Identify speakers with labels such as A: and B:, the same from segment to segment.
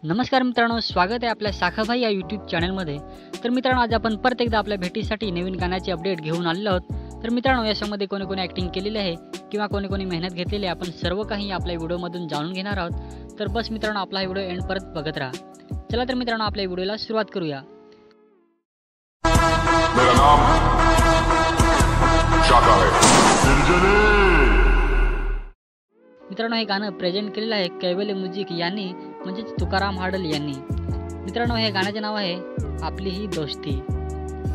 A: नमस्कार मित्रांनो, स्वागत आहे आपल्या साखाभाई या यूट्यूब चॅनलमध्ये। तर मित्रांनो, आज आपण परत एकदा आपल्या भेटीसाठी नवीन गाण्याची अपडेट घेऊन आलेलो आहोत। तर मित्रांनो, या शोमध्ये कोणी ॲक्टिंग केलेली आहे किंवा कोणी मेहनत घेतलेली आहे, आपण सर्व काही आपल्या व्हिडिओमधून जाणून घेणार आहोत। तर बस मित्रांनो, आपला व्हिडिओ एंड परत बघत राहा। चला तर मित्रांनो, आपल्या व्हिडिओला सुरुवात करूया।
B: मेरा नाम शाका है।
A: मित्रांनो, हे गाणं प्रेझेंट केलेलं आहे कैवल्य म्युझिक यांनी, म्हणजेच तुकाराम हाडल यांनी। मित्रांनो, हे गाण्याचे नाव आहे आपली ही दोस्ती।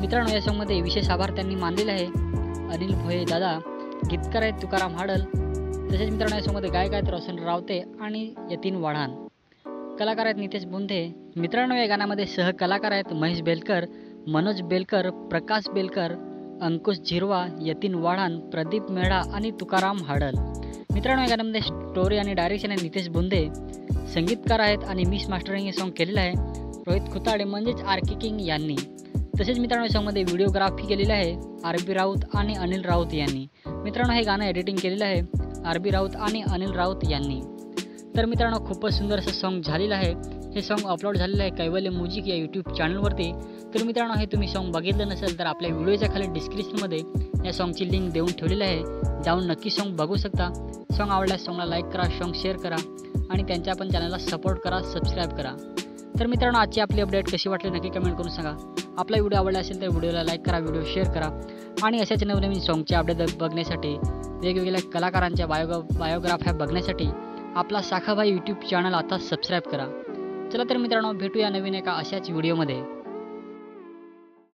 A: मित्रांनो, या सॉन्गमध्ये विशेष आभार त्यांनी मानलेले आहे अनिल भोये दादा, गीतकार आहेत तुकाराम हाडल। तसेच मित्रांनो, या सॉन्गमध्ये गायक आहेत रोशन रावते आणि यतीन वाढान, कलाकार आहेत नितेश बुंधे। मित्रांनो, या गाण्यामध्ये सहकलाकार आहेत महेश बेलकर, मनोज बेलकर, प्रकाश बेलकर, अंकुश झिरवा, यतीन वाढान, प्रदीप मेढा आणि तुकाराम हाडल। मित्रांनो, या गाण्यामध्ये स्टोरी आणि डायरेक्शन आहे नितेश बुंधे, संगीतकार आहेत आणि मिक्स मास्टरिंग हे सॉन्ग केलेलं आहे रोहित खुताडे म्हणजेच आरके किंग यांनी। तसेच मित्रांनो, या सॉन्गमध्ये व्हिडिओग्राफी केलेली आहे आर.बी. राऊत आणि अनिल राऊत यांनी। मित्रांनो, हे गाणं एडिटिंग केलेलं आहे आर.बी. राऊत आणि अनिल राऊत यांनी। तर मित्रांनो, खूपच सुंदर असं सॉन्ग झालेलं आहे। हे सॉन्ग अपलोड झालेलं आहे कैवल्य म्युझिक या यूट्यूब चॅनलवरती। तर मित्रांनो, हे तुम्ही सॉन्ग बघितलं नसेल तर आपल्या व्हिडिओच्या खाली डिस्क्रिप्शनमध्ये या सॉन्गची लिंक देऊन ठेवलेली आहे, जाऊन नक्की सॉन्ग बघू शकता। सॉन्ग आवडल्यास सॉन्गला लाईक करा, सॉन्ग शेअर करा आणि त्यांच्या पण चॅनलला सपोर्ट करा, सबस्क्राईब करा। तर मित्रांनो, आजची आपली अपडेट कशी वाटली नक्की कमेंट करून सांगा। आपला व्हिडिओ आवडला असेल तर व्हिडिओला लाईक करा, व्हिडिओ शेअर करा आणि अशाच नवनवीन सॉन्गचे अपडेट बघण्यासाठी, वेगवेगळ्या कलाकारांच्या बायोग्राफ्या बघण्यासाठी आपला साखाभाई यूट्यूब चॅनल आता सबस्क्राईब करा। चला तर मित्रांनो, भेटूया नवीन एका अशाच व्हिडिओमध्ये।